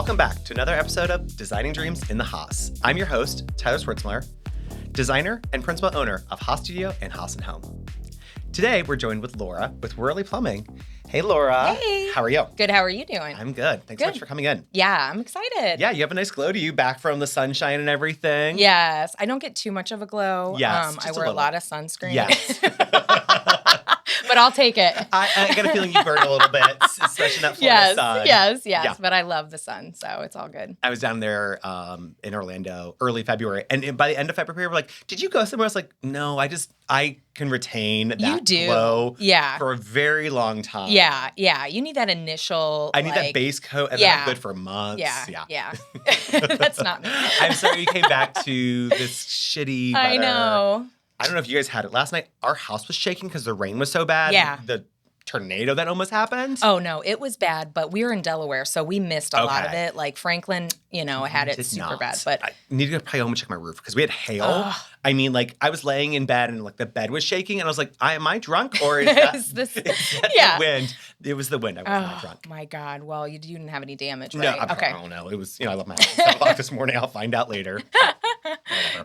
Welcome back to another episode of Designing Dreams in the Haus. I'm your host, Tyler Swartzmiller, designer and principal owner of Haus Studio and Haus & Home. Today, we're joined with Laura with Whirly Plumbing. Hey, Laura. Hey. How are you? Good. How are you doing? I'm good. Thanks so much for coming in. Yeah, I'm excited. Yeah, you have a nice glow to you, back from the sunshine and everything. Yes. I don't get too much of a glow. Yes, I wear a lot of sunscreen. Yes. But I'll take it. I get a feeling you burn a little bit, especially in that Florida sun. Yes. Yeah. But I love the sun, so it's all good. I was down there in Orlando early February, and by the end of February, we're like, "Did you go somewhere?" I was like, "No, I can retain that glow for a very long time." Yeah. You need that initial. I need that base coat, and then I'm good for months. Yeah. That's not me. I'm sorry you came back to this shitty weather. I know. I don't know if you guys had it last night. Our house was shaking because the rain was so bad. Yeah. The tornado that almost happened. Oh, no, it was bad, but we were in Delaware, so we missed a lot of it. Like Franklin, had it super bad. But I need to go probably home and check my roof because we had hail. I mean, like, I was laying in bed and like the bed was shaking, and I was like, am I drunk or is that, is that the wind? It was the wind. I was not drunk. My God. Well, you didn't have any damage, right? No, I don't know. It was, I left my house at 7 o'clock this morning. I'll find out later.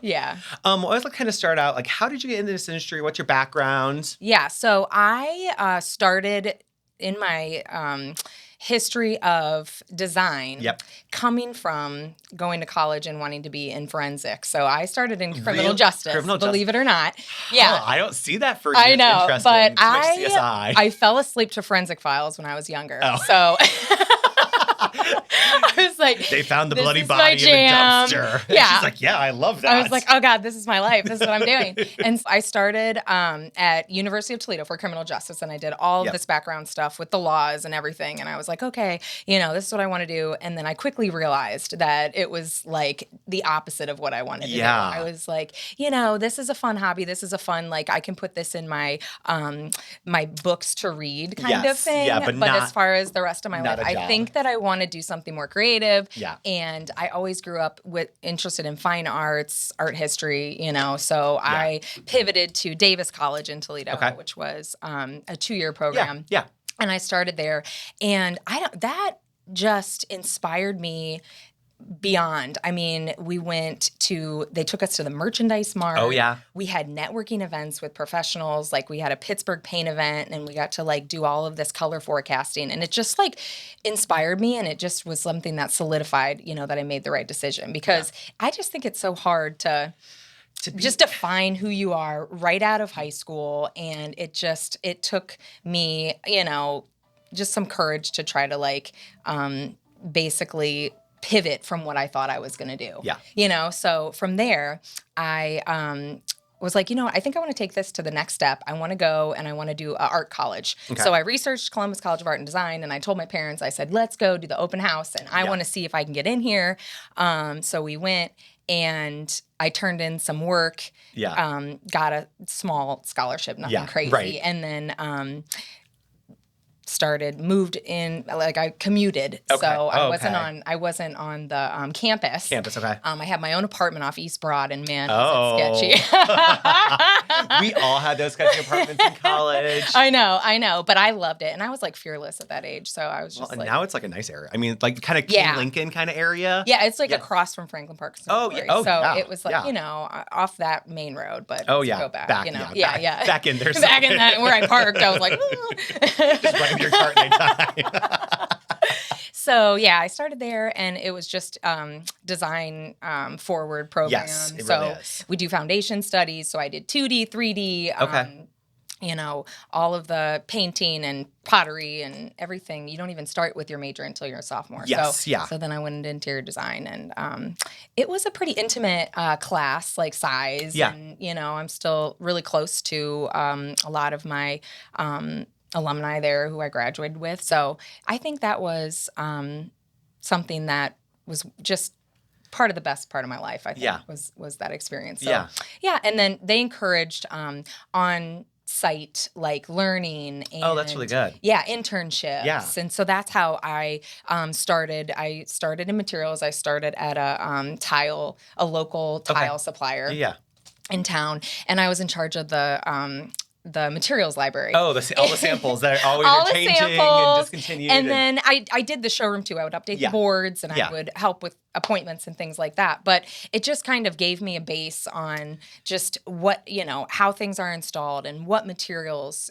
Yeah. I always kind of start out, like, how did you get into this industry? What's your background? Yeah. So I started in my history of design coming from going to college and wanting to be in forensics. So I started in criminal justice, believe it or not. Yeah. Oh, I don't see that for you. I know, but I fell asleep to forensic files when I was younger. Oh. So I was like, they found the bloody body in the dumpster. Yeah. She's like, yeah, I love that. I was like, oh God, this is my life. This is what I'm doing. And I started at University of Toledo for criminal justice, and I did all of this background stuff with the laws and everything. And I was like, okay, this is what I want to do. And then I quickly realized that it was like the opposite of what I wanted to do. I was like, this is a fun hobby. This is a fun, like, I can put this in my my books to read kind of thing. Yeah, but not, as far as the rest of my life, I think that I want to do something more creative. Yeah. And I always grew up interested in fine arts, art history, so I pivoted to Davis College in Toledo, which was a 2-year program. Yeah. And I started there, and that just inspired me beyond. I mean, they took us to the merchandise mart. Oh, yeah. We had networking events with professionals. Like, we had a Pittsburgh paint event, and we got to, like, do all of this color forecasting. And it just, like, inspired me, and it just was something that solidified, that I made the right decision. Because I just think it's so hard to just define who you are right out of high school. And it took me, just some courage to try to, like, basically pivot from what I thought I was going to do. Yeah. So from there, I was like, I think I want to take this to the next step. I want to go and I want to do art college. Okay. So I researched Columbus College of Art and Design, and I told my parents, I said, let's go do the open house, and I want to see if I can get in here. So we went, and I turned in some work, got a small scholarship, nothing crazy. Right. And then moved in, like, I commuted. Okay. So I wasn't on the campus. Okay. I had my own apartment off East Broad, and man, was it sketchy. We all had those sketchy apartments in college. I know, but I loved it, and I was, like, fearless at that age, so I was just and now it's, like, a nice area. I mean, like, kind of King Lincoln kind of area. Yeah, it's, like, across from Franklin Park. It was, like, off that main road, but go back. Back in there. Back in that where I parked, I was like, just running your cart anytime. So, I started there, and it was just design forward program. Yes, it so really is. We do foundation studies. So I did 2D, 3D, all of the painting and pottery and everything. You don't even start with your major until you're a sophomore. Yes, So then I went into interior design, and it was a pretty intimate class, like, size. Yeah. And, I'm still really close to a lot of my alumni there who I graduated with. So I think that was something that was just part of the best part of my life, I think, was that experience. So, and then they encouraged on site, like, learning and that's really good. Internships. Yeah. And so that's how I started. I started in materials. I started at a local tile supplier in town, and I was in charge of the the materials library. Oh, all the samples that are always All the changing samples, and discontinued. And then I did the showroom too. I would update the boards and I would help with appointments and things like that. But it just kind of gave me a base on just what, how things are installed and what materials,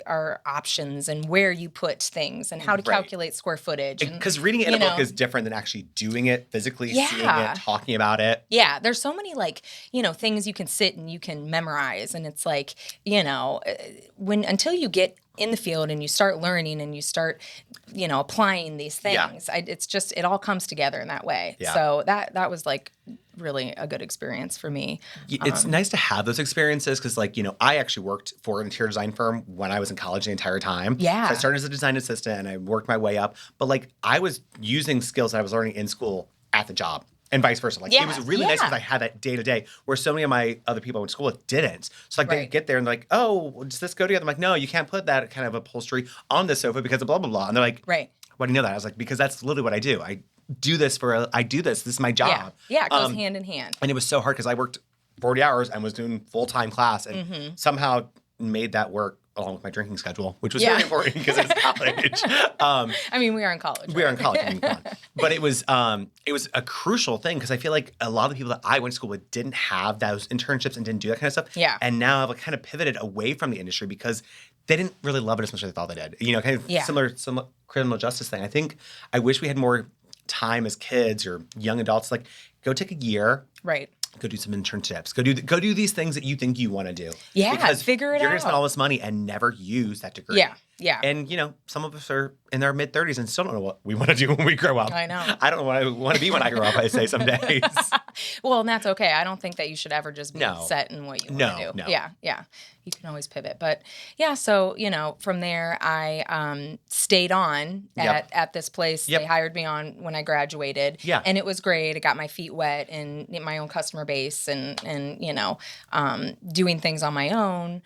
are options and where you put things and how to calculate square footage. Because reading it in a book is different than actually doing it physically, seeing it, talking about it. Yeah. There's so many things you can sit and you can memorize. And it's like, until you get in the field and you start learning and you start, applying these things, it's just, it all comes together in that way. Yeah. So that was like really a good experience for me. It's nice to have those experiences because I actually worked for an interior design firm when I was in college the entire time. Yeah. So I started as a design assistant and I worked my way up. But I was using skills that I was learning in school at the job. And vice versa. It was really nice because I had that day to day where so many of my other people I went to school with didn't. So they get there and they're like, oh, does this go together? I'm like, no, you can't put that kind of upholstery on this sofa because of blah, blah, blah. And they're like, why do you know that? I was like, because that's literally what I do. I do this. This is my job. Yeah, it goes hand in hand. And it was so hard because I worked 40 hours and was doing full-time class and somehow made that work along with my drinking schedule, which was very important because it was college. We are in college. We are in college. But it was a crucial thing because I feel like a lot of the people that I went to school with didn't have those internships and didn't do that kind of stuff. Yeah. And now I've kind of pivoted away from the industry because they didn't really love it as much as they thought they did. Kind of similar criminal justice thing. I think I wish we had more time as kids or young adults. Go take a year. Right. Go do some internships. Go do these things that you think you want to do. Yeah, because figure it out. You're going to spend all this money and never use that degree. Yeah. And, some of us are in their mid-30s and still don't know what we want to do when we grow up. I know. I don't know what I want to be when I grow up, I say some days. Well, and that's okay. I don't think that you should ever just be set in what you want to do. No. Yeah. You can always pivot. But, so, from there, I stayed on at this place. They hired me on when I graduated. Yeah. And it was great. I got my feet wet in my own customer base and doing things on my own.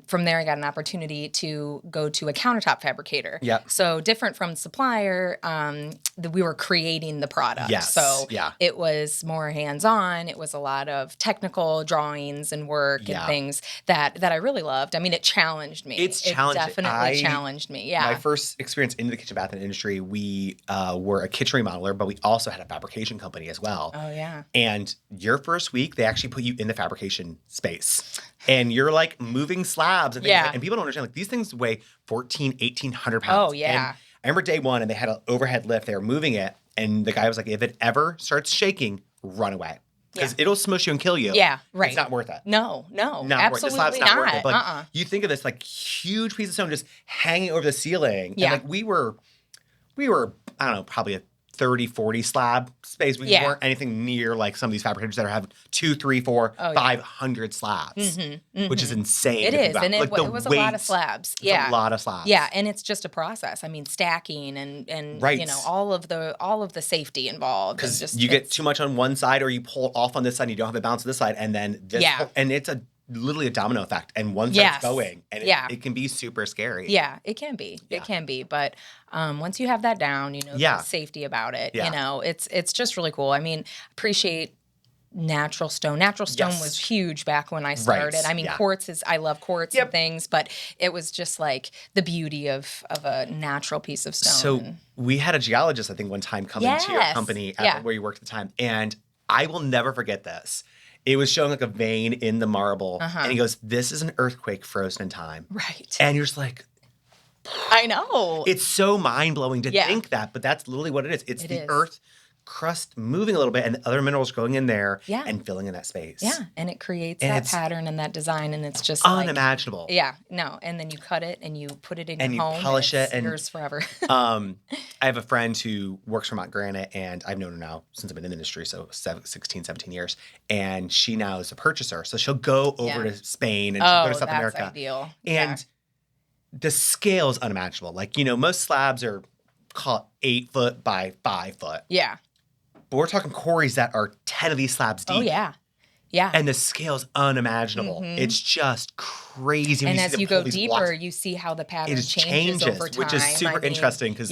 From there, I got an opportunity to go to a countertop fabricator. Yeah. So different from supplier, we were creating the product. Yes. So it was more hands-on. It was a lot of technical drawings and work and things that I really loved. It challenged me. It definitely challenged me. Yeah. My first experience into the kitchen bath industry, we were a kitchen remodeler, but we also had a fabrication company as well. Oh, yeah. And your first week, they actually put you in the fabrication space. And you're moving slabs and things. And people don't understand, these things weigh 1,800 pounds. Oh, yeah. And I remember day one and they had an overhead lift. They were moving it. And the guy was like, if it ever starts shaking, run away. Because it'll smush you and kill you. Yeah, right. It's not worth it. No, Absolutely absolutely not. The slab's not worth it. But you think of this huge piece of stone just hanging over the ceiling. Yeah. And we were, I don't know, probably a 30, 40 slab space. We weren't anything near some of these fabricators that have 2, 3, 4, 500 slabs, which is insane. It is, and it was a lot of slabs. A lot of slabs. Yeah, and it's just a process. stacking and all of the safety involved. Because you get too much on one side, or you pull off on this side, and you don't have it balanced to this side, and then this. And it's literally a domino effect, and one starts going, and it can be super scary. Yeah, it can be. It can be, but once you have that down, the safety about it. It's just really cool. Appreciate natural stone. Natural stone was huge back when I started. Quartz I love quartz and things, but it was just the beauty of a natural piece of stone. So we had a geologist, I think, one time come into your company where you worked at the time, and I will never forget this. It was showing a vein in the marble, and he goes, "This is an earthquake frozen in time." Right. And you're just like, I know. It's so mind-blowing to think that, but that's literally what it is. It's the earth crust moving a little bit and the other minerals going in there and filling in that space. Yeah, and it creates that pattern and that design, and it's just unimaginable. And then you cut it and you put it in your home. And you polish it. And yours forever. I have a friend who works for Mont Granite, and I've known her now since I've been in the industry, so 16, 17 years. And she now is a purchaser. So she'll go over to Spain and she'll go to South America. That's ideal. And the scale is unimaginable. Most slabs are called 8 foot by 5 foot. Yeah. But we're talking quarries that are 10 of these slabs deep. Oh, yeah. Yeah. And the scale's unimaginable. It's just crazy. And as you go deeper, you see how the pattern changes over time. Which is super interesting because,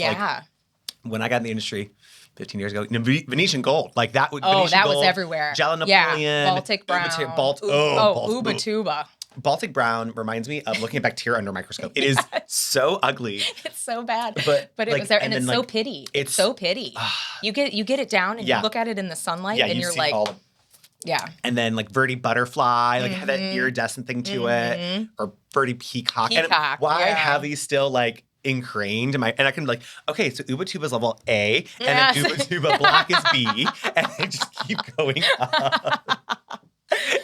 when I got in the industry 15 years ago, Venetian gold. That was everywhere. Jello Napoleon. Baltic brown. Ubatuba. Baltic brown reminds me of looking at bacteria under a microscope. It is so ugly. It's so bad. But it like, was there, and and it's then, so like, pitty. it's- It's so pitty. You get it down and Yeah. you look at it in the sunlight Yeah, and you you're see like, all the, yeah. and then like Verdi butterfly, like had that iridescent thing to it, or Verdi peacock. And Peacock, why I yeah. have these still like ingrained in my, and I can be like, okay, so Uba Tuba is level A, and Yes. then Uba Tuba black is B, and I just keep going up.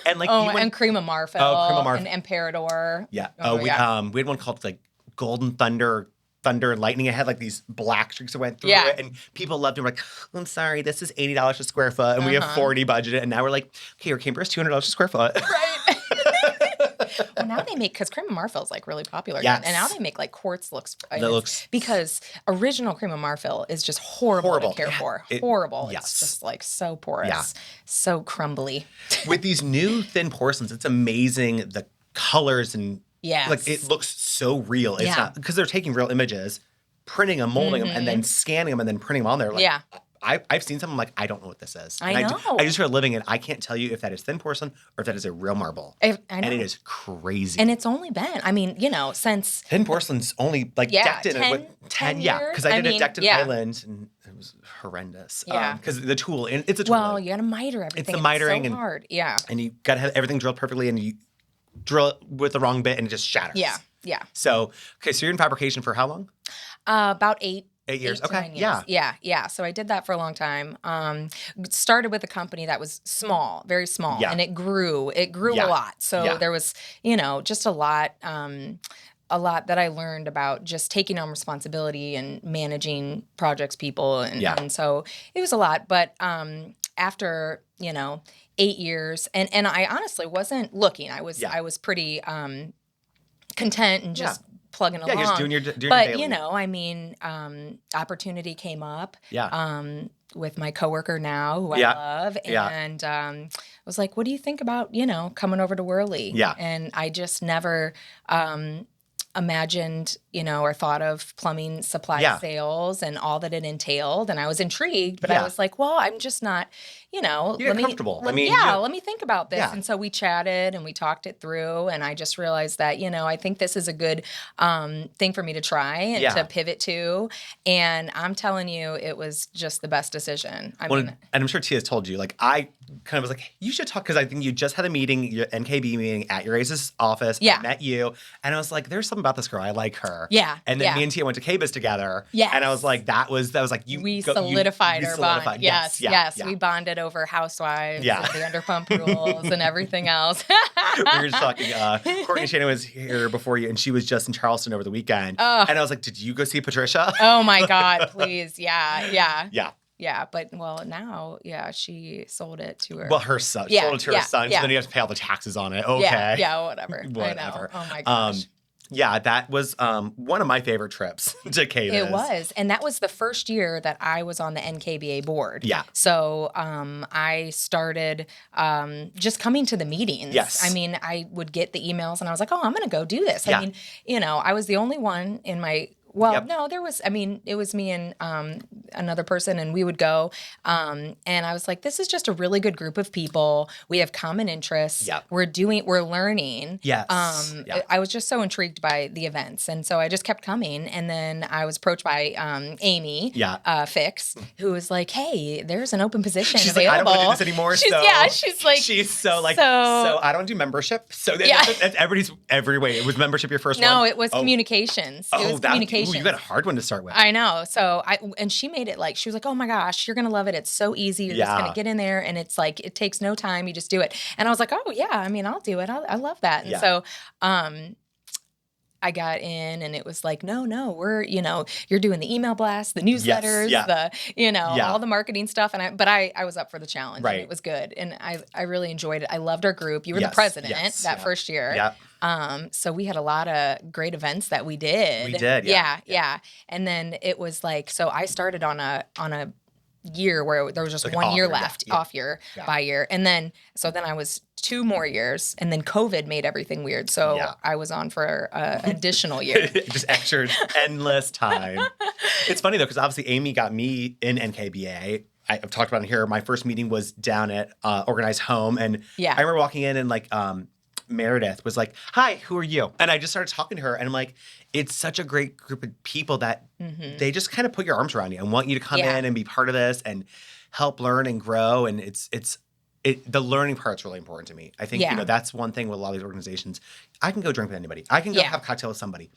And like and Cream of Marfil. Oh, Cream of Marfil. And Emperador. Yeah. Oh, we yeah. we had one called like Golden Thunder and Lightning. It had like these black streaks that went through Yeah. it, and people loved it. We're like, I'm sorry, this is $80 a square foot, and we have 40 budgeted, and now we're like, okay, your camper is $200 a square foot. Right. Well, now they make, because Cream of Marfil is like really popular. Yes. And now they make like quartz looks- because original Cream of Marfil is just horrible to care for. Horrible. yes. It's just like so porous, Yeah. so crumbly. With these new thin porcelains, it's amazing the colors and Yes. like it looks so real. It's Yeah. not because they're taking real images, printing them, molding them, and then scanning them and then printing them on there. Like, Yeah. I've seen some. I'm like, I don't know what this is. I And know. I just for a living, and I can't tell you if that is thin porcelain or if that is a real marble. I know. And it is crazy. And it's only been, I mean, since Thin porcelain's only like Yeah, decked in 10 it with 10 years? because I I did a mean, decked in yeah. Island and it was horrendous. Yeah. Because the tool, and it's a tool. well, you got to miter everything. It's the and mitering so and- hard. Yeah. and you got to have everything drilled perfectly, and you drill it with the wrong bit and it just shatters. Yeah. Yeah. So, okay, so you're in fabrication for how long? About 8 years. to Okay. 9 years. Yeah. So I did that for a long time. Started with a company that was small, very small, Yeah. and it grew. It grew Yeah. a lot. So Yeah. there was, just a lot that I learned about just taking on responsibility and managing projects, people, and, Yeah. and so it was a lot. But after 8 years, and I honestly wasn't looking. I was Yeah. I was pretty content and just plugging Yeah, along. you're just doing your But daily. opportunity came up. Yeah. With my coworker now, who Yeah. I love, Yeah. and I was like, "What do you think about coming over to Worley?" Yeah. And I just never imagined, or thought of plumbing supply Yeah. sales and all that it entailed. And I was intrigued, but Yeah. I was like, well, I'm just not, You get comfortable. Let, I mean, yeah, you- let me think about this. Yeah. And so we chatted and we talked it through. And I just realized that, I think this is a good thing for me to try and Yeah. to pivot to. And I'm telling you, it was just the best decision. I Well, mean, and I'm sure Tia's told you, like, I kind of was like, you should talk, because I think you just had a meeting, your NKB meeting at your Ace's office. Yeah. I met you, and I was like, there's something about this girl. I like her. Yeah, And then yeah. me and Tia went to KBIS together. Yes. And I was like, that was like, we solidified our bond. Yes, Yeah. We bonded over housewives Yeah. and the underpump rules and everything else. We were just talking. Courtney Shannon was here before you, and she was just in Charleston over the weekend. Oh. And I was like, did you go see Patricia? Oh my God, please. Yeah. Yeah. Yeah, but now, she sold it to her. Well, her son. Yeah, Sold it to her yeah, son, yeah. so then you have to pay all the taxes on it. Okay. Yeah, whatever. Whatever. I know. Oh my gosh. Yeah, that was one of my favorite trips to KBIS. It was. And that was the first year that I was on the NKBA board. Yeah. So I started just coming to the meetings. Yes. I mean, I would get the emails and I was like, oh, I'm going to go do this. Yeah. I mean, I was the only one in my, well, Yep. no, it was me and another person, and we would go. And I was like, this is just a really good group of people. We have common interests. Yep. We're learning. Yes. Yeah. I was just so intrigued by the events. And so I just kept coming. And then I was approached by Amy Fix, who was like, hey, there's an open position She's like, available. I don't want to do this anymore. She's like, she's so I don't do membership. So that's everybody's every way. It was membership your first one? No, it was communications. It was communications. Ooh, you got a hard one to start with. I know. So and she made it like, she was like, oh my gosh, you're going to love it. It's so easy. You're just going to get in there and it's like, it takes no time. You just do it. And I was like, oh yeah, I mean, I'll do it. I love that. And so, I got in and it was like, no, we're, you're doing the email blasts, the newsletters, all the marketing stuff. And I was up for the challenge. Right. And it was good. And I really enjoyed it. I loved our group. You were the Yes, president yes, that yeah. first year. Yeah. So we had a lot of great events that we did. We did, Yeah. And then it was like, so I started on a year where there was just Like 1 year off year, left, yeah. off year by year. And then I was 2 more years, and then COVID made everything weird. So I was on for an additional year. Just extra endless time. It's funny though, because obviously Amy got me in NKBA. I've talked about it here. My first meeting was down at Organized Home, and I remember walking in and like Meredith was like, "Hi, who are you?" And I just started talking to her, and I'm like, it's such a great group of people that they just kind of put your arms around you and want you to come in and be part of this and help learn and grow. And the learning part's really important to me. I think, that's one thing with a lot of these organizations. I can go drink with anybody. I can go have a cocktail with somebody.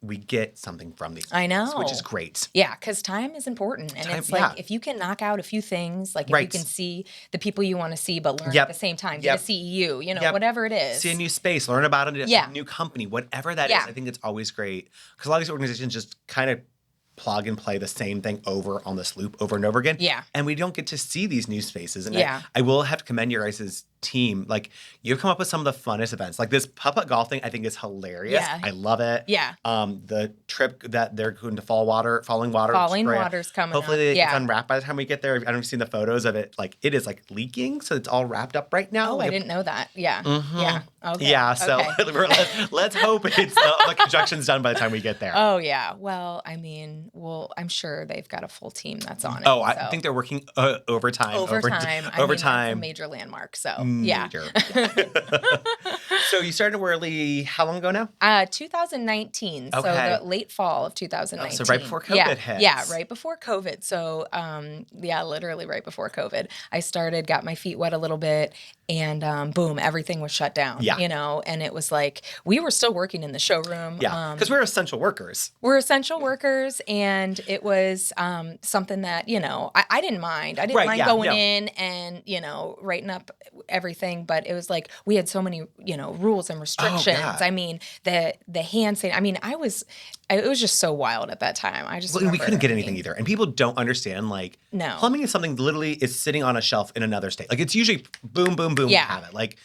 We get something from these. I know. Which is great. Yeah, because time is important. And it's like, if you can knock out a few things, like if you can see the people you want to see, but learn at the same time, get a CEU, whatever it is. See a new space, learn about a new company, whatever that is. I think it's always great. Because a lot of these organizations just kind of plug and play the same thing over on this loop over and over again. Yeah. And we don't get to see these new spaces. And I will have to commend your guys' team. Like, you've come up with some of the funnest events. Like this putt-putt golf thing, I think is hilarious. Yeah. I love it. Yeah. The trip that they're going to falling water. Falling water's coming Hopefully up. it's unwrapped by the time we get there. I don't know if you've seen the photos of it. Like, it is like leaking, so it's all wrapped up right now. Oh, like I didn't know that. Yeah. Mm-hmm. Yeah. Okay. Yeah, so let's hope it's the construction's done by the time we get there. Oh, yeah. Well, I mean, I'm sure they've got a full team that's on it. Oh, I think they're working overtime. Overtime. That's a major landmark. So, major. So you started Whirly how long ago now? 2019. Okay. So the late fall of 2019. So right before COVID hit. Yeah, right before COVID. So, literally right before COVID. I started, got my feet wet a little bit, and boom, everything was shut down. Yeah. And it was like, we were still working in the showroom. Yeah, because we're essential workers. We're essential workers, and it was something that, I didn't mind. I didn't mind going in and, writing up everything, but it was like we had so many, rules and restrictions. Oh, I mean, the hand sanitizer. I mean, it was just so wild at that time. We couldn't get anything either. And people don't understand, like, no. Plumbing is something literally is sitting on a shelf in another state. Like, it's usually boom, boom, boom, we have it. Like,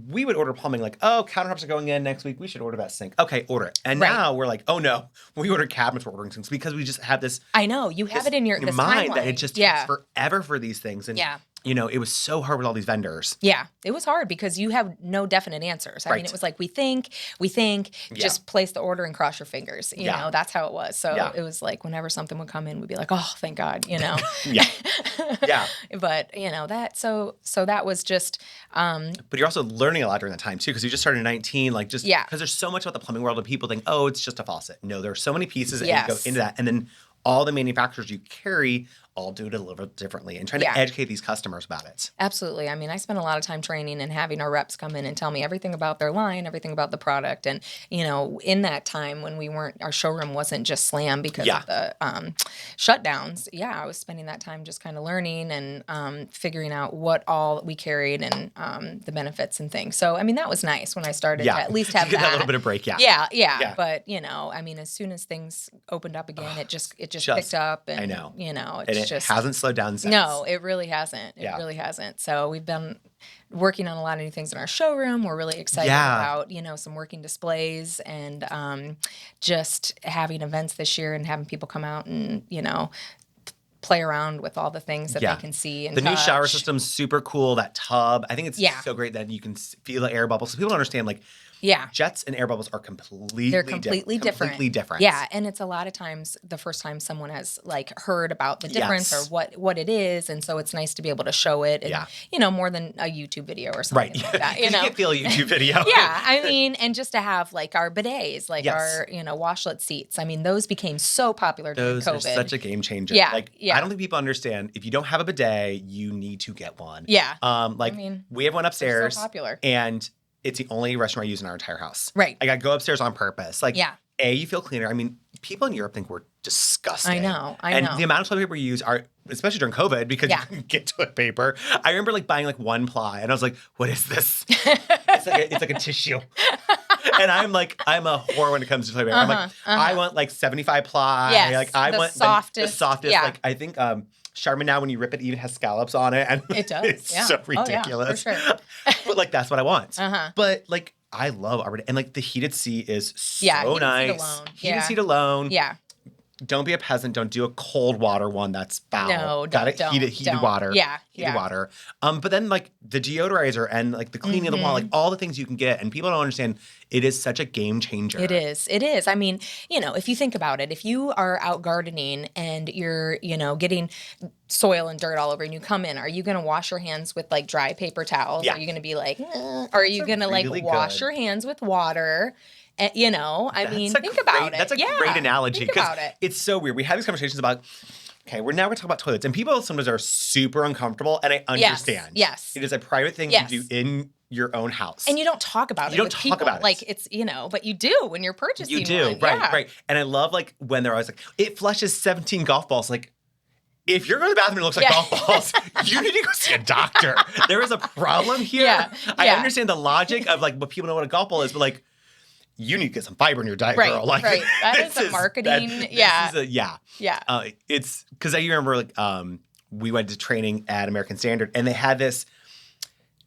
we would order plumbing like, oh, countertops are going in next week. We should order that sink. Okay, order it. And now we're like, oh no, we ordered cabinets, we're ordering sinks because we just have this. I know. You have it in your mind timeline. that it just takes forever for these things. And it was so hard with all these vendors. Yeah, it was hard because you have no definite answers. I mean, it was like, we think, just place the order and cross your fingers. You know, that's how it was. So it was like whenever something would come in, we'd be like, oh, thank God, Yeah. But, so that was just. But you're also learning a lot during that time too, because you just started in 19, like just, because there's so much about the plumbing world and people think, oh, it's just a faucet. No, there are so many pieces and you go into that. And then all the manufacturers you carry all do it a little bit differently and trying to educate these customers about it. Absolutely. I mean, I spent a lot of time training and having our reps come in and tell me everything about their line, everything about the product. And, in that time when our showroom wasn't just slammed because of the shutdowns. Yeah, I was spending that time just kind of learning and figuring out what all we carried and the benefits and things. So, I mean, that was nice when I started to at least have that little bit of break. Yeah. But, I mean, as soon as things opened up again, it just picked up. And, I know. It's it hasn't slowed down since. No, it really hasn't. It really hasn't. So we've been working on a lot of new things in our showroom. We're really excited about, some working displays and just having events this year and having people come out and, play around with all the things that they can see and the new shower system's super cool. That tub, I think it's so great that you can feel the air bubbles. So people don't understand, like, jets and air bubbles are completely different. Completely different. Yeah, and it's a lot of times the first time someone has like heard about the difference or what it is, and so it's nice to be able to show it. And, more than a YouTube video or something like that. You can't feel a YouTube video. I mean, and just to have like our bidets, like our washlet seats. I mean, those became so popular during COVID. Those are such a game changer. I don't think people understand. If you don't have a bidet, you need to get one. Yeah. We have one upstairs. So popular. And it's the only restroom I use in our entire house. Right. Like, I go upstairs on purpose. Like, you feel cleaner. I mean, people in Europe think we're disgusting. I know. And the amount of toilet paper we use are, especially during COVID, because you couldn't get toilet paper. I remember like buying like one ply, and I was like, "What is this?" it's like a tissue. And I'm a whore when it comes to toilet paper. I'm like, I want like 75 ply. Yes, like I want softest. the softest. Like, I think Charmin now, when you rip it, even has scallops on it, and it does. It's so ridiculous. Oh, yeah, for sure. But like, that's what I want. But like, I love our, and like the heated seat is so nice. Heated seat alone. Yeah. don't be a peasant. Don't do a cold water one. That's foul. No, Gotta don't. heated water. Yeah, heated water. But then like the deodorizer and like the cleaning of the wall, like all the things you can get, and people don't understand. It is such a game changer. It is. It is. I mean, if you think about it, if you are out gardening and you're, getting soil and dirt all over and you come in, are you going to wash your hands with like dry paper towels? Yeah. Are you going to be like, or are you going to really like wash good. your hands with water? Think about it. That's a great analogy. Think about it. It's so weird. We have these conversations about, okay, we're talking about toilets, and people sometimes are super uncomfortable, and I understand. Yes. It is a private thing you do in your own house. And you don't talk about it. You don't with talk people. about it. Like it's, but you do when you're purchasing You do, one. right. And I love like when they're always like, it flushes 17 golf balls. Like, if you're going to the bathroom and it looks like golf balls, you need to go see a doctor. There is a problem here. Yeah. I understand the logic of like what people know what a golf ball is, but like, you need to get some fiber in your diet, girl. Like, right. That is a marketing. It's because I remember like we went to training at American Standard, and they had this.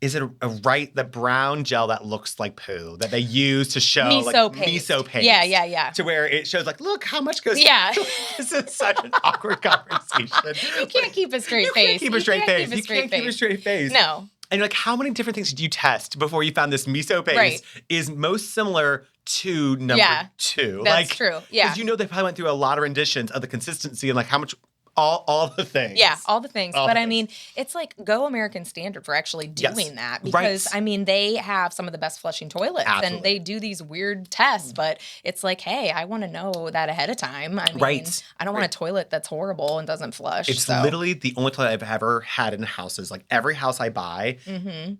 Is it the brown gel that looks like poo that they use to show miso paste? Yeah. To where it shows like, look how much goes. Yeah. This is such an awkward conversation. You can't keep a straight face. You can't keep a straight face. No. And you're like, how many different things did you test before you found this miso paste is most similar to number 2? That's true. Yeah. Because they probably went through a lot of renditions of the consistency and like how much all the things. Yeah, all the things. But I mean, it's like go American Standard for actually doing that because I mean, they have some of the best flushing toilets and they do these weird tests, but it's like, hey, I want to know that ahead of time. I mean, I don't want a toilet that's horrible and doesn't flush. It's literally the only toilet I've ever had in houses. Like every house I buy,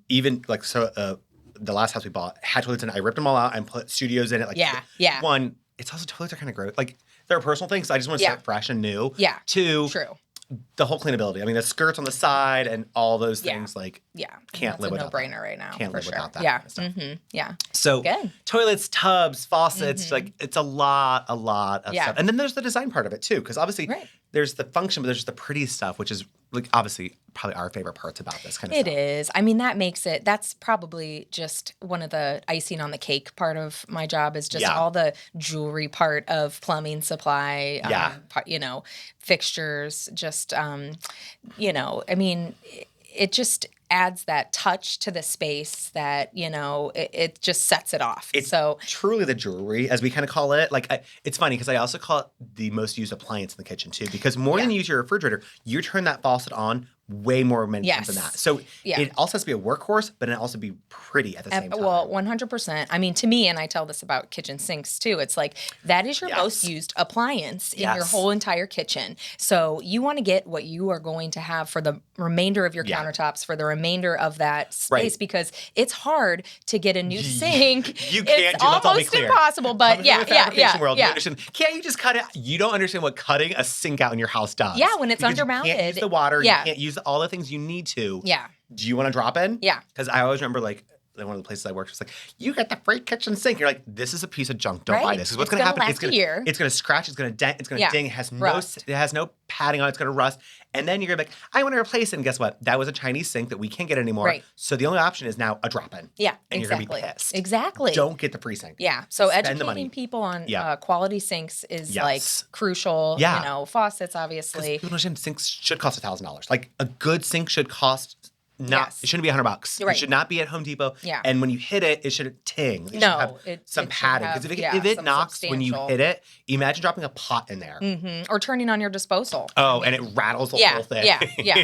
even like the last house we bought had toilets in it. I ripped them all out and put studios in it. Like one, it's also toilets are kind of gross. Like they're a personal thing, so I just want to start fresh and new. Yeah. 2, true. The whole cleanability. I mean, the skirts on the side and all those things, like, can't live without that. No-brainer right now. Can't live without that. Yeah. Kind of stuff. Yeah. So toilets, tubs, faucets, like it's a lot of stuff. And then there's the design part of it too, because obviously there's the function, but there's the pretty stuff, which is like obviously probably our favorite parts about this kind of stuff. It is. I mean, that's probably just one of the icing on the cake part of my job is just all the jewelry part of plumbing supply, fixtures, just, I mean, it just adds that touch to the space that, it just sets it off. It's truly the jewelry, as we kind of call it. Like, it's funny because I also call it the most used appliance in the kitchen, too. Because more than you use your refrigerator, you turn that faucet on way more many times than that. So it also has to be a workhorse, but it also be pretty at the same time. Well, 100%. I mean, to me, and I tell this about kitchen sinks too, it's like that is your most used appliance in your whole entire kitchen. So you want to get what you are going to have for the remainder of your countertops, for the remainder of that space, because it's hard to get a new sink. You can't. It's almost impossible, but world, you understand. Can't you just cut it? You don't understand what cutting a sink out in your house does. Yeah, when it's undermounted. You can't use the water. You can't use all the things you need to. Yeah. Do you want to drop in? Yeah. Because I always remember like one of the places I worked was like, you get the free kitchen sink. You're like, this is a piece of junk. Don't buy this. Because what's going to happen? It's going to scratch. It's going to dent. It's going to ding. It has no padding on it. It's going to rust. And then you're going to be like, I want to replace it. And guess what? That was a Chinese sink that we can't get anymore. Right. So the only option is now a drop-in. Yeah, and you're going to be pissed. Exactly. Don't get the free sink. Yeah. So educating people on quality sinks is like crucial. Yeah. Faucets, obviously. People don't understand sinks should cost $1,000. Like a good sink should cost it shouldn't be $100. Right. It should not be at Home Depot. Yeah. And when you hit it, it should ting. It should have some padding. Because if it knocks when you hit it, imagine dropping a pot in there. Mm-hmm. Or turning on your disposal. Oh, and it rattles the whole thing. Yeah.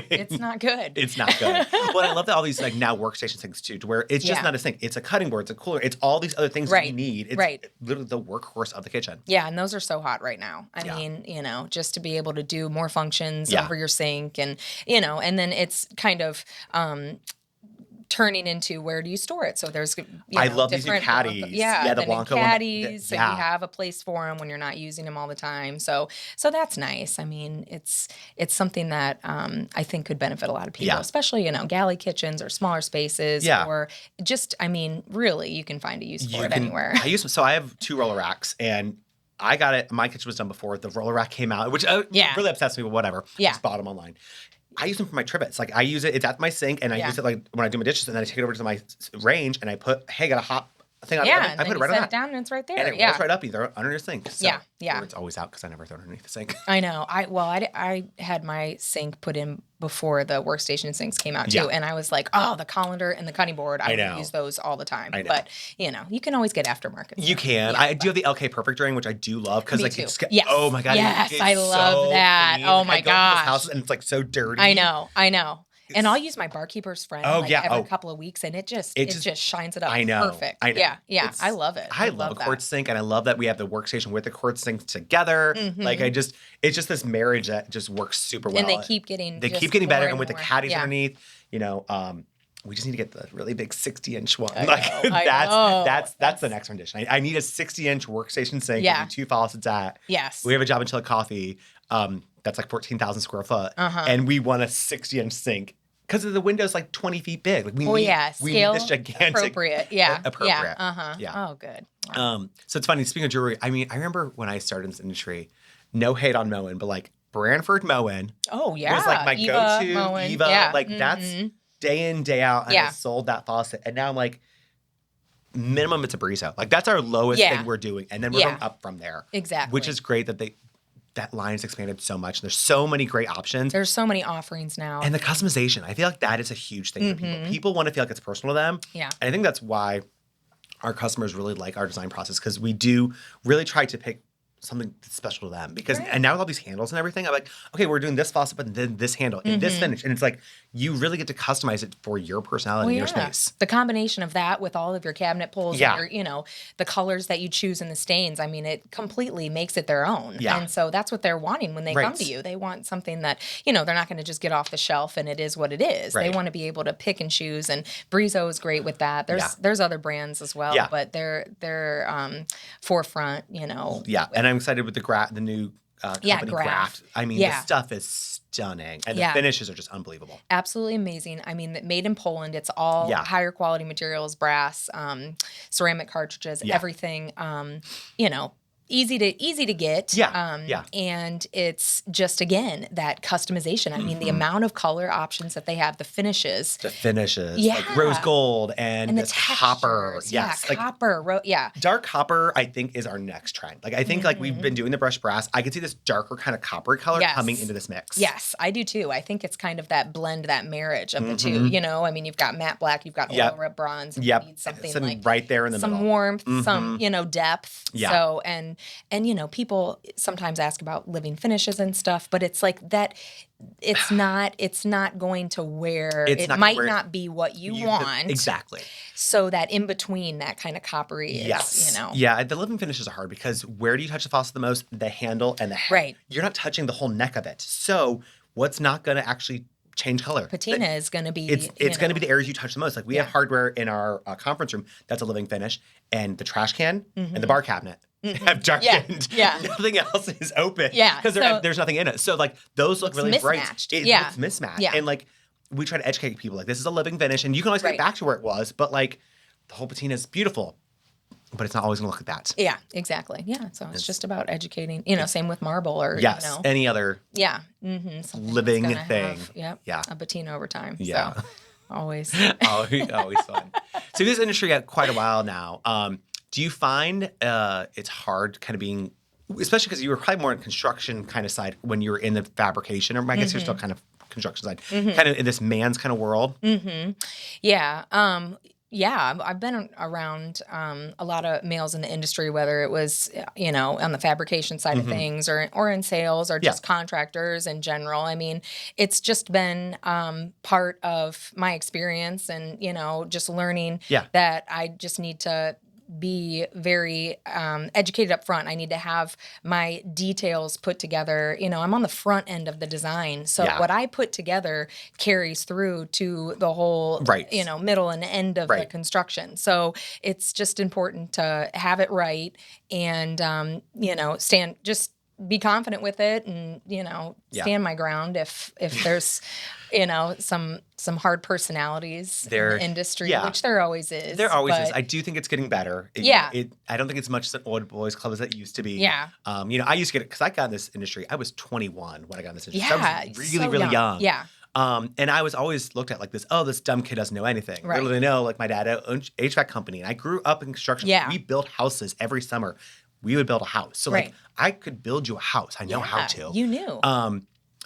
It's not good. It's not good. Well, I love that all these like now workstation things too, to where it's just not a sink. It's a cutting board. It's a cooler. It's all these other things that you need. It's literally the workhorse of the kitchen. Yeah, and those are so hot right now. I mean, just to be able to do more functions over your sink and, and then it's kind of turning into where do you store it? So there's, I love these new caddies. The Blanco caddies. So you have a place for them when you're not using them all the time. So that's nice. I mean, it's something that I think could benefit a lot of people, especially galley kitchens or smaller spaces, or just, I mean, really, you can find a use for it anywhere. I have 2 roller racks and. I got it. My kitchen was done before the roller rack came out, which really upsets me, but whatever. I just bought them online. I use them for my trivets. Like I use it, it's at my sink, and I use it like when I do my dishes, and then I take it over to my range, and I put, hey, got a hot thing. Yeah, I and put then it you right on set that. it down and it's right there. And it rolls right up either under your sink. So, Yeah. Or it's always out because I never throw it underneath the sink. I know. I had my sink put in before the workstation sinks came out too, and I was like, oh, the colander and the cutting board, I would use those all the time. I know. But you can always get aftermarket. You can. I do have the LK Perfect drain, which I do love because like it's Yes. oh my god, yes, it's I love so that. clean. Oh Like, my I go into those houses gosh, and it's like so dirty. I know. And I'll use my barkeeper's friend every couple of weeks, and it just shines it up. I know. Perfect. I know. Yeah. I love it. I love a quartz sink, and I love that we have the workstation with the quartz sink together. Like it's just this marriage that just works super well. And they keep getting better, and with the caddies Yeah. underneath, we just need to get the really big 60-inch one. I Like know. that's the next rendition. I need a 60-inch workstation sink Yeah. with 2 faucets at. Yes. We have a job in Chilled Coffee. That's like 14,000 square foot, and we want a 60-inch sink. Because the window's like 20 feet big. Like we need this gigantic appropriate. Yeah. Appropriate. Yeah. Oh, good. Wow. So it's funny. Speaking of jewelry, I mean, I remember when I started in this industry, no hate on Moen, but like Branford Moen Oh, yeah. was like my go-to. Moen. Eva, Yeah. like that's day in, day out. And I Yeah. sold that faucet. And now I'm like, minimum it's a Brizo. Like that's our lowest thing we're doing. And then we're going up from there. Exactly. Which is great that line has expanded so much. And there's so many great options. There's so many offerings now. And the customization, I feel like that is a huge thing for people. People want to feel like it's personal to them. Yeah. And I think that's why our customers really like our design process because we do really try to pick something that's special to them. Because and now with all these handles and everything, I'm like, okay, we're doing this faucet, but then this handle and this finish. And it's like you really get to customize it for your personality and your space. The combination of that with all of your cabinet pulls and your, the colors that you choose and the stains, I mean, it completely makes it their own. Yeah. And so that's what they're wanting when they come to you. They want something that, they're not going to just get off the shelf and it is what it is. They want to be able to pick and choose, and Brizo is great with that. There's other brands as well, but they're forefront, Yeah, and I'm excited with the new company Graft. I mean, the stuff is stunning, and the finishes are just unbelievable. Absolutely amazing. I mean, made in Poland. It's all higher quality materials, brass, ceramic cartridges, everything. Easy to get. And it's just, again, that customization. I mean, the amount of color options that they have, the finishes. Like rose gold and the this copper. Yes. Like, Copper. Dark copper, I think, is our next trend. Like, I think, like, we've been doing the brushed brass. I could see this darker kind of coppery color coming into this mix. Yes, I do, too. I think it's kind of that blend, that marriage of the two. I mean, you've got matte black, you've got oil rip bronze. And you need something like right there in the middle. Some warmth, some, depth. Yeah. So, and people sometimes ask about living finishes and stuff, but it's like that. It's not going to wear. It might not be what you want. Exactly. So that in between, that kind of coppery is, Yeah, the living finishes are hard because where do you touch the faucet the most? The handle and the head. Right. You're not touching the whole neck of it. So what's not going to actually change color? Patina is going to be. It's going to be the areas you touch the most. Like we have hardware in our conference room that's a living finish, and the trash can and the bar cabinet have darkened. Yeah. Nothing else is open. Yeah. Because there's nothing in it. So like those look really bright. It looks mismatched. Yeah. And like we try to educate people like this is a living finish, and you can always get back to where it was, but like the whole patina is beautiful. But it's not always going to look like that. Yeah, exactly. Yeah, so it's just about educating. Same with marble or any other living thing. A patina over time. Yeah, so, always fun. So this industry got quite a while now. Do you find it's hard, kind of being, especially because you were probably more in construction kind of side when you were in the fabrication, or I guess you're still kind of construction side, kind of in this man's kind of world. Yeah. Yeah, I've been around a lot of males in the industry, whether it was, on the fabrication side of things or in sales or just contractors in general. I mean, it's just been part of my experience and, just learning that I just need to be very educated up front. I need to have my details put together. I'm on the front end of the design. So what I put together carries through to the whole, middle and end of the construction. So it's just important to have it right and, be confident with it and, stand my ground if there's, some hard personalities in the industry, which there always is. There always is. I do think it's getting better. I don't think it's much an old boys club as it used to be. Yeah. I used to get it because I got in this industry. I was 21 when I got in this industry. Yeah. So I was really young. Yeah. And I was always looked at like this, oh, this dumb kid doesn't know anything. Right. Little did they know, like my dad owned HVAC company and I grew up in construction. Yeah. We built houses every summer. We would build a house. So like I could build you a house. I know how to. You knew.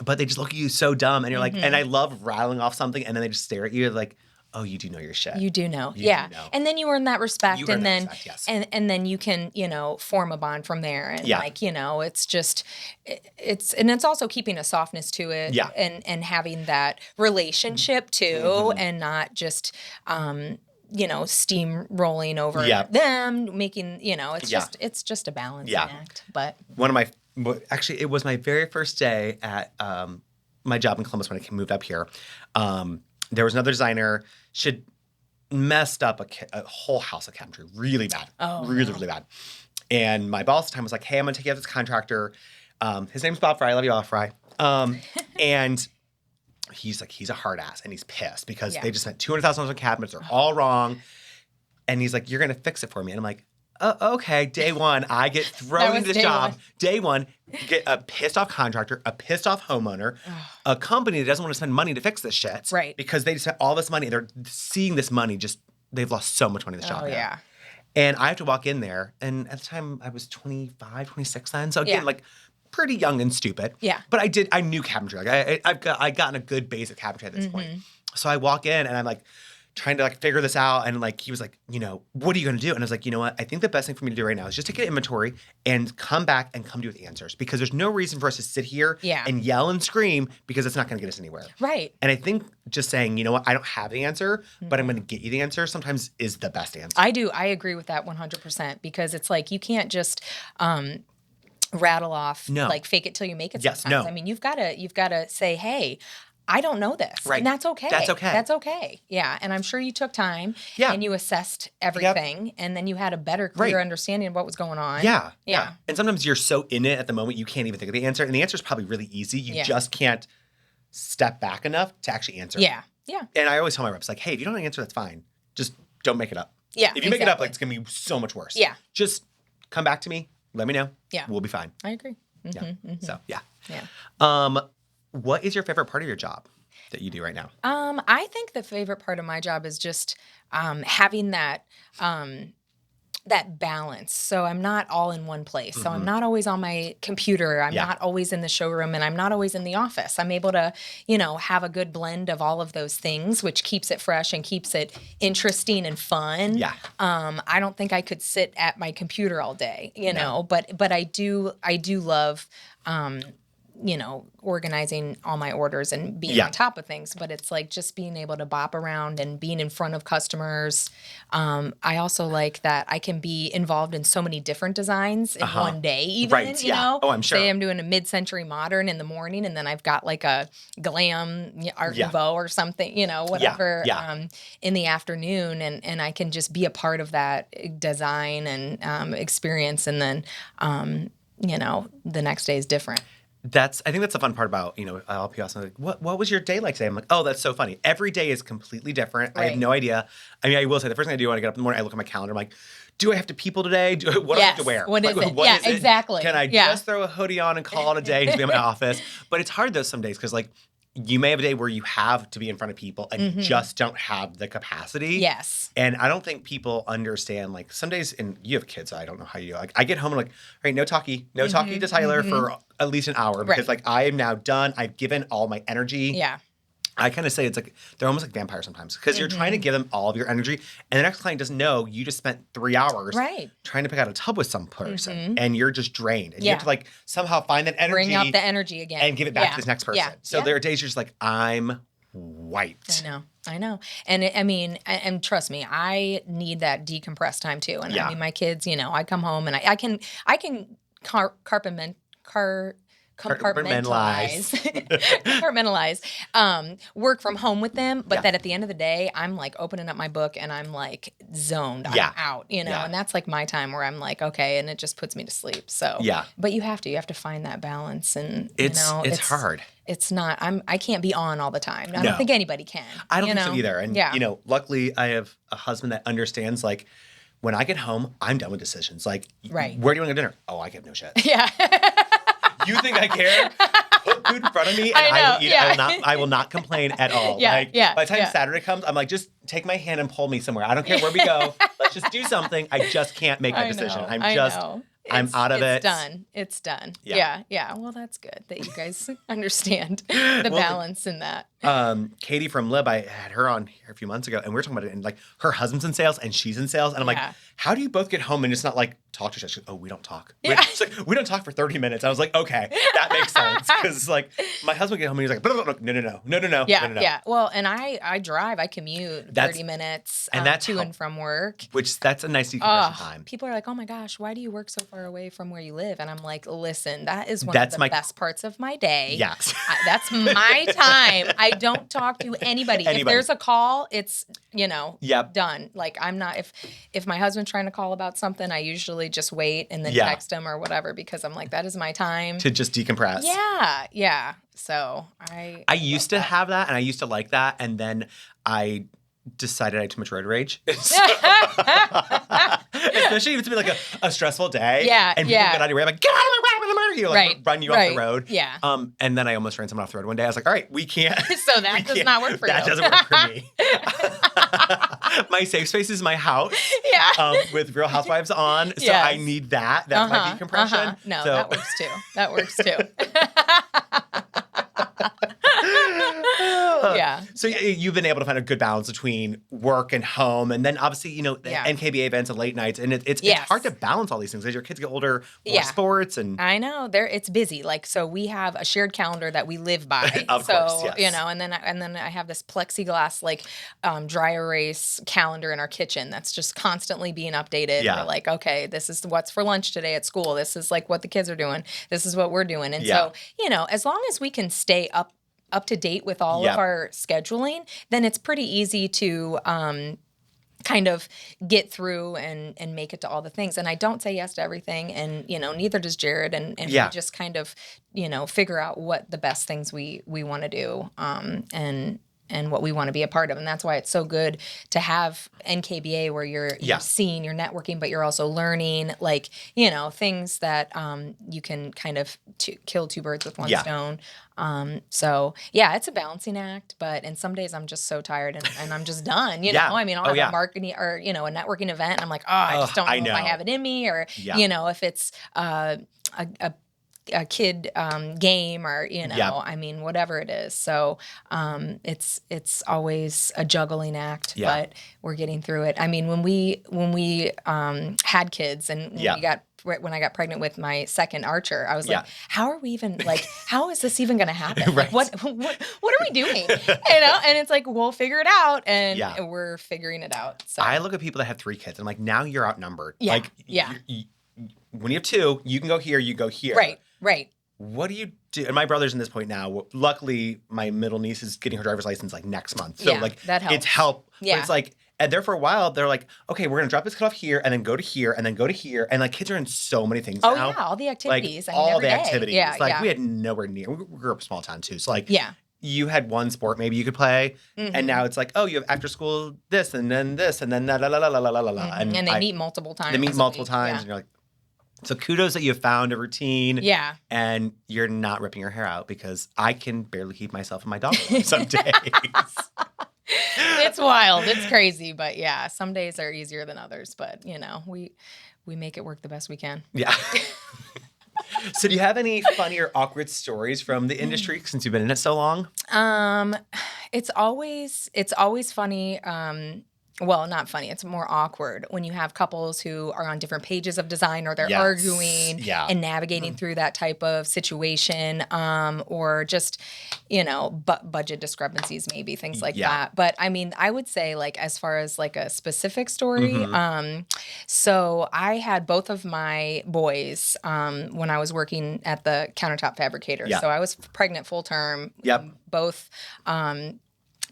But they just look at you so dumb and you're like, and I love rattling off something and then they just stare at you like, oh, you do know your shit. You do know. You yeah. do know. And then you earn that respect You and earn that then respect, yes. and then you can, form a bond from there. And like, it's just it's also keeping a softness to it and having that relationship too and not just steamrolling over them, making, it's just a balancing act. But actually, it was my very first day at my job in Columbus when I moved up here. There was another designer. She'd messed up a whole house of cabinetry really bad. Really bad. And my boss at the time was like, hey, I'm going to take you out to this contractor. His name's Bob Fry. I love you, Bob Fry. And he's a hard ass and he's pissed because they just spent $200,000 on cabinets. They're all wrong. And he's like, you're going to fix it for me. And I'm like, okay. Day one, I get thrown into this job. Day one, get a pissed off contractor, a pissed off homeowner, a company that doesn't want to spend money to fix this shit. Right. Because they spent all this money. They're seeing this money they've lost so much money in this job. Oh, yeah. And I have to walk in there. And at the time, I was 25, 26 then. So again, like pretty young and stupid. Yeah. But I knew cabinetry. Like I've gotten a good base of cabinetry at this point. So I walk in and I'm like, trying to like figure this out. And like, he was like, what are you going to do? And I was like, you know what? I think the best thing for me to do right now is just take an inventory and come back and come to you with the answers because there's no reason for us to sit here and yell and scream because it's not going to get us anywhere. Right. And I think just saying, you know what? I don't have the answer, but I'm going to get you the answer sometimes is the best answer. I do. I agree with that 100% because it's like, you can't just, rattle off like fake it till you make it. Yes, sometimes. I mean, you've got to say, hey, I don't know this. Right. And that's okay. That's okay. That's okay. Yeah. And I'm sure you took time and you assessed everything and then you had a better, clear understanding of what was going on. Yeah. Yeah. And sometimes you're so in it at the moment, you can't even think of the answer. And the answer is probably really easy. You just can't step back enough to actually answer. Yeah. Yeah. And I always tell my reps, like, hey, if you don't know the answer, that's fine. Just don't make it up. Yeah. If you make it up, like, it's going to be so much worse. Yeah. Just come back to me. Let me know. Yeah. We'll be fine. I agree. So, yeah. Yeah. What is your favorite part of your job that you do right now? I think the favorite part of my job is just having that that balance. So I'm not all in one place. So I'm not always on my computer. I'm not always in the showroom and I'm not always in the office. I'm able to, have a good blend of all of those things, which keeps it fresh and keeps it interesting and fun. Yeah. I don't think I could sit at my computer all day, but I do love organizing all my orders and being on top of things, but it's like just being able to bop around and being in front of customers. I also like that I can be involved in so many different designs in one day, even, Oh, I'm sure. Say I'm doing a mid-century modern in the morning and then I've got like a glam Art Nouveau or something, whatever, in the afternoon. And I can just be a part of that design and experience. And then, the next day is different. I think that's the fun part about, I'll be asking, like, what was your day like today? I'm like, oh, that's so funny. Every day is completely different. Right. I have no idea. I mean, I will say the first thing I do when I get up in the morning, I look at my calendar. I'm like, do I have to people today? What do I have to wear? What is it? Exactly. Can I just throw a hoodie on and call it a day to be in my office? But it's hard though some days because like you may have a day where you have to be in front of people and you just don't have the capacity. Yes. And I don't think people understand, like, some days, and you have kids, so I don't know how you do. Like, I get home and I'm like, all right, no talkie to Tyler for at least an hour because, like, I am now done. I've given all my energy. Yeah. I kind of say it's like, they're almost like vampires sometimes because you're trying to give them all of your energy and the next client doesn't know you just spent 3 hours trying to pick out a tub with some person and you're just drained. And you have to like somehow find that energy. Bring out the energy again. And give it back to this next person. Yeah. So there are days you're just like, I'm wiped. I know. And trust me, I need that decompress time too. And I mean, my kids, I come home and I can compartmentalize work from home with them, but that at the end of the day, I'm like opening up my book and I'm like zoned. I'm out, and that's like my time where I'm like, okay, and it just puts me to sleep. So but you have to find that balance and it's hard. It's not, I can't be on all the time. I don't think anybody can. I don't think so either. And luckily I have a husband that understands, like, when I get home, I'm done with decisions. Like, where do you want to go to dinner? Oh, I give no shit. Yeah. You think I care? put food in front of me and I I know, will eat yeah. it. I will not complain at all. Yeah, Like yeah, by the time yeah. Saturday comes, I'm like, just take my hand and pull me somewhere. I don't care where we go. Let's just do something. I just can't make that decision. I know. I'm out of it. It's done. It's done. Yeah. Yeah. Yeah. Well, that's good that you guys understand the Well, balance in that. Katie from Lib, I had her on here a few months ago, and we were talking about it. And like, her husband's in sales, and she's in sales, and I'm like, Yeah. how do you both get home and just not like talk to each other? She goes, oh, we don't talk. Yeah. It's like, we don't talk for 30 minutes. I was like, okay, that makes sense, because like my husband get home and he's like, no. Yeah. Well, and I drive. I commute 30 minutes and that's to and from work. Which that's a nice decompression time. People are like, oh my gosh, why do you work so far away from where you live? And I'm like, listen, that is one of the best parts of my day. Yes. That's my time. I don't talk to anybody. If there's a call, it's, done. Like I'm not, if my husband's trying to call about something, I usually just wait and then text him or whatever, because I'm like, that is my time. To just decompress. Yeah. Yeah. So I used to have that, and I used to like that, and then I decided I had too much road rage. Especially if it's been like a stressful day. Yeah. And people get out of your way, I'm like, get out of my way, I'm in the murder you. Like run you off the road. Yeah. And then I almost ran someone off the road one day. I was like, all right, we can't. So that does not work for you. That doesn't work for me. My safe space is my house. Yeah. With Real Housewives on. So I need that. That's my decompression. No, that works too. That works too. Yeah. So you've been able to find a good balance between work and home, and then obviously, the NKBA events and late nights, and it's hard to balance all these things as your kids get older, more sports, and I know it's busy. Like, so we have a shared calendar that we live by. Of course, yes. And then I have this plexiglass dry erase calendar in our kitchen that's just constantly being updated. Yeah. We're like, okay, this is what's for lunch today at school. This is like what the kids are doing. This is what we're doing. And so, as long as we can stay up to date with all of our scheduling, then it's pretty easy to kind of get through and make it to all the things. And I don't say yes to everything, and neither does Jared, and we just kind of figure out what the best things we want to do and what we want to be a part of. And that's why it's so good to have NKBA, where you're seeing, you're networking, but you're also learning, things that you can kind of kill two birds with one stone. So it's a balancing act, and some days I'm just so tired and I'm just done, know? I mean, I'll have a marketing or, a networking event, and I'm like, I just don't know if I have it in me, or, if it's a kid game, or I mean, whatever it is. So it's always a juggling act, but we're getting through it. I mean, when we had kids, and when I got pregnant with my second Archer, I was like, how are we even, how is this even going to happen? Right. What are we doing? And it's like, we'll figure it out, and we're figuring it out. So I look at people that have 3 kids, and I'm like, now you're outnumbered. Yeah. When you have 2, you can go here, you go here. Right. What do you do? And my brother's in this point now. Luckily, my middle niece is getting her driver's license next month. So that helps. It's help. Yeah. But it's and there for a while, they're like, okay, we're going to drop this kid off here, and then go to here, and then go to here. And kids are in so many things now. Oh, yeah, all the activities. All the activities. Yeah, we had nowhere near. We grew up in a small town too. So you had one sport maybe you could play, and now it's you have after school this, and then this, and then la la la la la la la. And they meet multiple times. They meet multiple times, and you're like, so kudos that you found a routine. Yeah. And you're not ripping your hair out, because I can barely keep myself and my dog alive some days. It's wild. It's crazy. But some days are easier than others. But, we make it work the best we can. Yeah. So do you have any funny or awkward stories from the industry since you've been in it so long? It's always funny. Well, not funny. It's more awkward when you have couples who are on different pages of design, or they're arguing and navigating through that type of situation, or just, budget discrepancies, maybe things like that. But I mean, I would say as far as a specific story, so I had both of my boys when I was working at the countertop fabricator. So I was pregnant full term. Both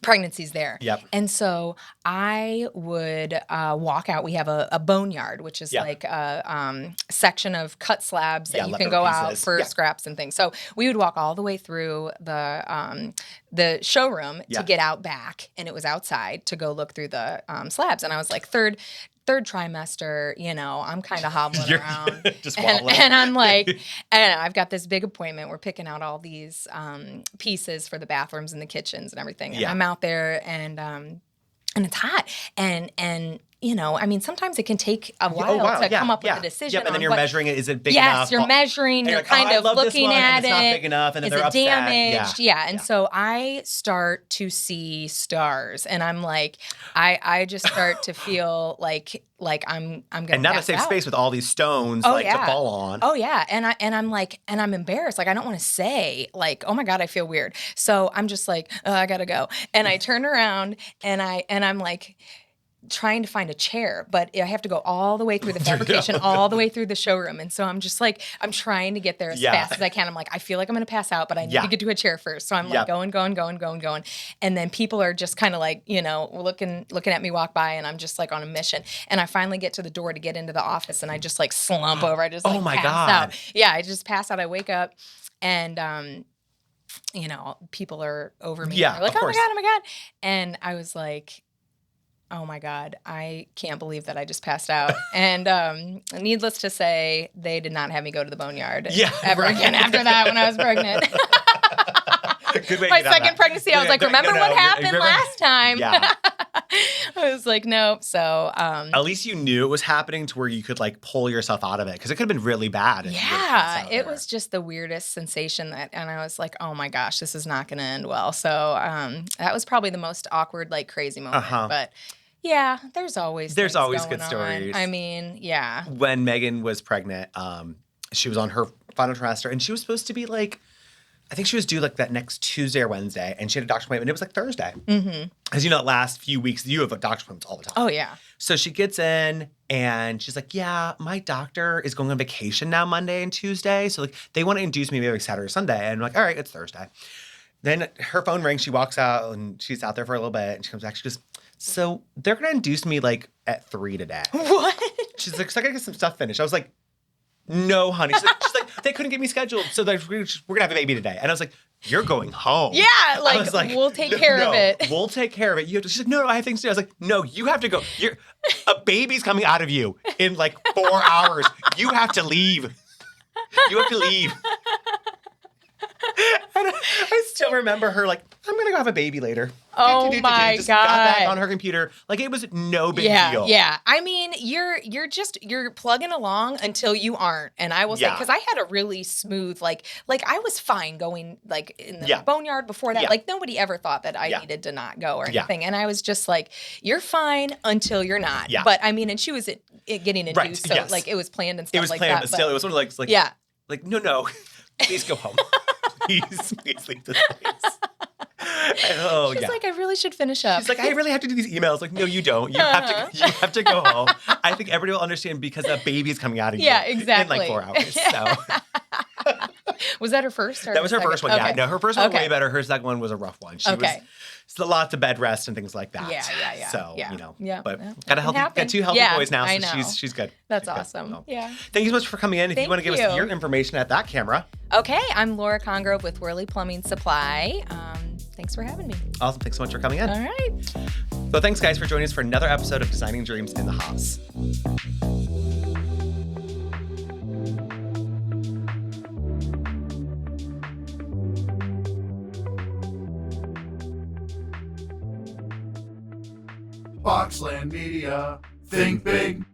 pregnancies there. And so I would walk out. We have a boneyard, which is a section of cut slabs that you can go out for scraps and things. So we would walk all the way through the showroom to get out back, and it was outside to go look through the slabs. And I was like, third third trimester, I'm kind of hobbling You're around. just And, wobbling. and I'm like, I don't know, I've got this big appointment. We're picking out all these pieces for the bathrooms and the kitchens and everything. And Yeah. I'm out there and it's hot. And sometimes it can take a while to come up with a decision. Yep, and then on you're what, measuring it. Is it big enough? Yes, you're measuring. And You're like, oh, kind I of love this looking one, at and it. it's not big enough, and then Is they're it upset. damaged? Yeah. And so I start to see stars, and I'm like, I just start to feel like I'm gonna. And not a pass safe out. space with all these stones Oh, to yeah. fall on. Oh yeah, and I'm like, and I'm embarrassed. Like I don't want to say, like, oh my God, I feel weird. So I'm just like, oh, I gotta go. And I turn around and I'm like trying to find a chair, but I have to go all the way through the fabrication, all the way through the showroom. And so I'm just like, I'm trying to get there as fast as I can. I'm like, I feel like I'm going to pass out, but I need to get to a chair first. So I'm like going. And then people are just kind of like, looking at me walk by, and I'm just like on a mission. And I finally get to the door to get into the office, and I just like slump over. I just like pass out. Yeah, I just pass out. I wake up and people are over me. Yeah, They're like, of oh course. my God. And I was like, oh my God, I can't believe that I just passed out. And needless to say, they did not have me go to the boneyard ever again after that when I was pregnant. Good way to My get out of second that. pregnancy, I was like, remember what happened last time? Yeah. I was like, nope. So At least you knew it was happening to where you could like pull yourself out of it, because it could have been really bad. Yeah, it was just the weirdest sensation and I was like, oh my gosh, this is not going to end well. So that was probably the most awkward, like crazy moment. But yeah, there's always good going stories. on. I mean, yeah. When Megan was pregnant, she was on her final trimester, and she was supposed to be like, I think she was due like that next Tuesday or Wednesday, and she had a doctor's appointment. It was like Thursday. Mm-hmm. As you know, the last few weeks, you have doctor's appointments all the time. Oh, yeah. So she gets in, and she's like, yeah, my doctor is going on vacation now Monday and Tuesday. So like they want to induce me maybe like Saturday or Sunday. And I'm like, all right, it's Thursday. Then her phone rings. She walks out, and she's out there for a little bit. And she comes back. She goes, so they're going to induce me like at 3 today. What? She's like, so I got to get some stuff finished. I was like, no, honey. She's like, they couldn't get me scheduled. So we're going to have a baby today. And I was like, you're going home. Yeah, like we'll take care of it. We'll take care of it. She's like, no, I have things to do. I was like, no, you have to go. A baby's coming out of you in like 4 hours. You have to leave. You have to leave. And I still remember her like, I'm going to go have a baby later. Oh my Just God. got back on her computer. Like it was no big deal. Yeah. I mean, you're plugging along until you aren't. And I will say, because I had a really smooth, like I was fine going like in the boneyard before that. Like nobody ever thought that I needed to not go or anything. And I was just like, you're fine until you're not. Yeah. But I mean, and she was getting induced. So like it was planned and stuff like that. It was planned, but still it was sort of like, like, no, please go home. Please leave this place. She's like, I really should finish up. She's like, I really have to do these emails. Like, no, you don't. You have to go home. I think everybody will understand because a baby is coming out of you. Yeah, exactly. In like 4 hours. So. Was that her first? Or that was her first one. Okay. Yeah, no, her first one was way better. Her second one was a rough one. She was lots of bed rest and things like that. Yeah. So Yeah. But got 2 healthy boys now, so she's good. That's awesome. So, yeah. Thank you so much for coming in. If you want to give us your information at that camera. Okay, I'm Laura Congrove with Whirly Plumbing Supply. Thanks for having me. Awesome. Thanks so much for coming in. All right. So thanks, guys, for joining us for another episode of Designing Dreams in the Haus. Boxland Media. Think big.